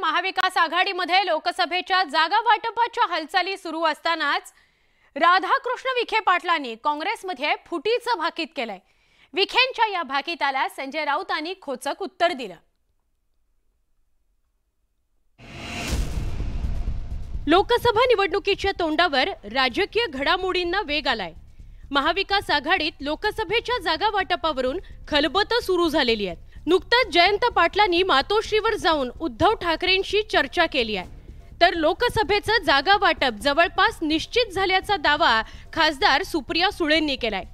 महाविकास आघाडीमध्ये लोकसभेच्या जागा वाटपाच्या हालचाली सुरू असतानाच राधाकृष्ण विखे पाटलांनी काँग्रेसमध्ये फुटीचं भाकीत केलंय। विखेंच्या या भाकीताला संजय राऊतांनी खोचक उत्तर दिलं। लोकसभा निवडणुकीच्या तोंडावर राजकीय घडामोडींना वेग आलाय। महाविकास आघाडीत लोकसभेच्या जागा वाटपावरून खलबतं सुरू झालेली आहेत। नुकताच जयंत पाटलांनी मातोश्रीवर जाऊन उद्धव ठाकरेंशी चर्चा केली आहे, तर लोकसभेचं जागा वाटप जवळपास निश्चित झाल्याचा दावा खासदार सुप्रिया सुळेंनी केलाय।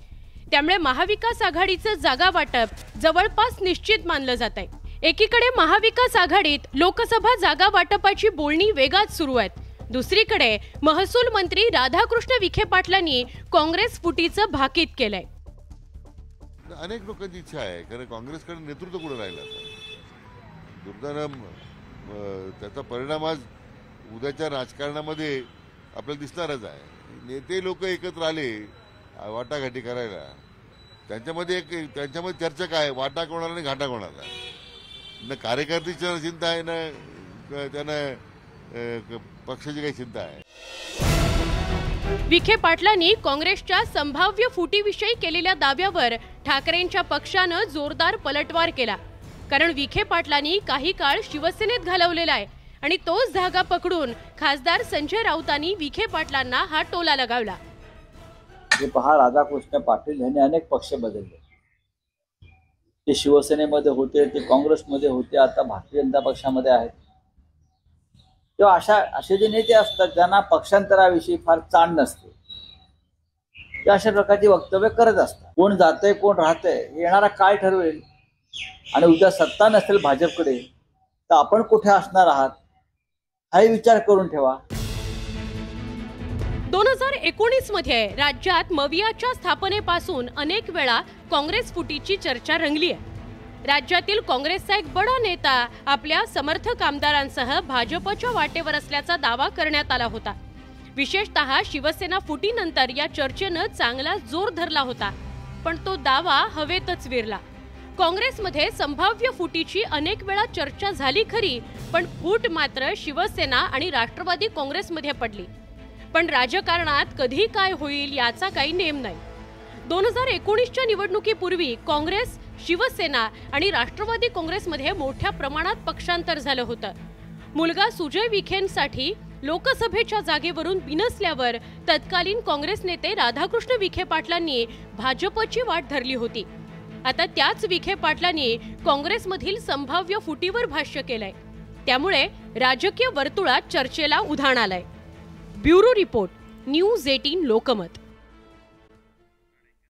त्यामुळे महाविकास आघाडीचं जागा वाटप जवळपास निश्चित मानलं जात आहे। एकीकडे महाविकास आघाडीत लोकसभा जागा वाटपाची बोलणी वेगात सुरू आहेत, दुसरीकडे महसूल मंत्री राधाकृष्ण विखे पाटलांनी काँग्रेस फुटीचं भाकीत केलंय। अनेक लोकांची इच्छा आहे, कारण काँग्रेसकडे नेतृत्व कुठे राहिलं दुर्दैवानं त्याचा परिणाम आज उद्याच्या राजकारणामध्ये आपल्याला दिसणारच आहे। नेते लोक एकत्र आले वाटाघाटी करायला, त्यांच्यामध्ये चर्चा काय, वाटा कोणाला आणि घाटा कोणाला, ना कार्यकर्त्याची चिंता आहे ना त्यांना पक्षाची काही चिंता आहे। विखे पाटलांनी काँग्रेसच्या संभाव्य फुटीविषयी केलेल्या दाव्यावर ठाकरेंच्या पक्षानं जोरदार पलटवार केला, कारण विखे पाटलांनी काही काळ शिवसेनेत घालवलेला आहे आणि तोच धागा पकडून खासदार संजय राऊतांनी विखे पाटलांना हा टोला लगावला। पहा, राधाकृष्ण पाटील यांनी अनेक पक्ष बदलले। ते शिवसेनेमध्ये होते, ते काँग्रेसमध्ये होते, आता भारतीय जनता पक्षामध्ये आहेत। तेव्हा असे जे नेते असतात ज्यांना पक्षांतराविषयी फार जाण नसते, ते अशा प्रकारची वक्तव्य करत असतात। कोण जातंय कोण राहतंय येणारा काळ ठरवेल, आणि उद्या सत्ता नसेल भाजपकडे तर आपण कुठे असणार आहात हाही विचार करून ठेवा। 2019 मध्ये राज्यात मवियाच्या स्थापनेपासून अनेक वेळा काँग्रेस फुटीची चर्चा रंगली आहे। राज्यातील काँग्रेसचा एक बडा नेता आपल्या समर्थक आमदारांसह भाजपच्या वाटेवर असल्याचा दावा करण्यात आला होता। विशेषतः शिवसेना फुटीनंतर या चर्चेनं चांगला जोर धरला होता, पण तो दावा हवेतच विरला। काँग्रेसमध्ये संभाव्य फुटीची अनेक वेळा चर्चा झाली खरी, पण फूट मात्र शिवसेना आणि राष्ट्रवादी काँग्रेसमध्ये पडली। पण राजकारणात कधी काय होईल याचा काही नेम नाही। 2019च्या निवडणुकीपूर्वी काँग्रेस, शिवसेना आणि राष्ट्रवादी काँग्रेसमध्ये मोठ्या प्रमाणात पक्षांतर झालं होतं। मुलगा सुजय विखेंसाठी लोकसभेच्या जागेवरून बिनसल्यावर तत्कालीन काँग्रेस नेते राधाकृष्ण विखे पाटलांनी भाजपची वाट धरली होती। आता त्याच विखे पाटलांनी काँग्रेसमधील संभाव्य फुटीवर भाष्य केलंय, त्यामुळे राजकीय वर्तुळात चर्चेला उधाण आलंय। Bureau report, news 18 Lokmat.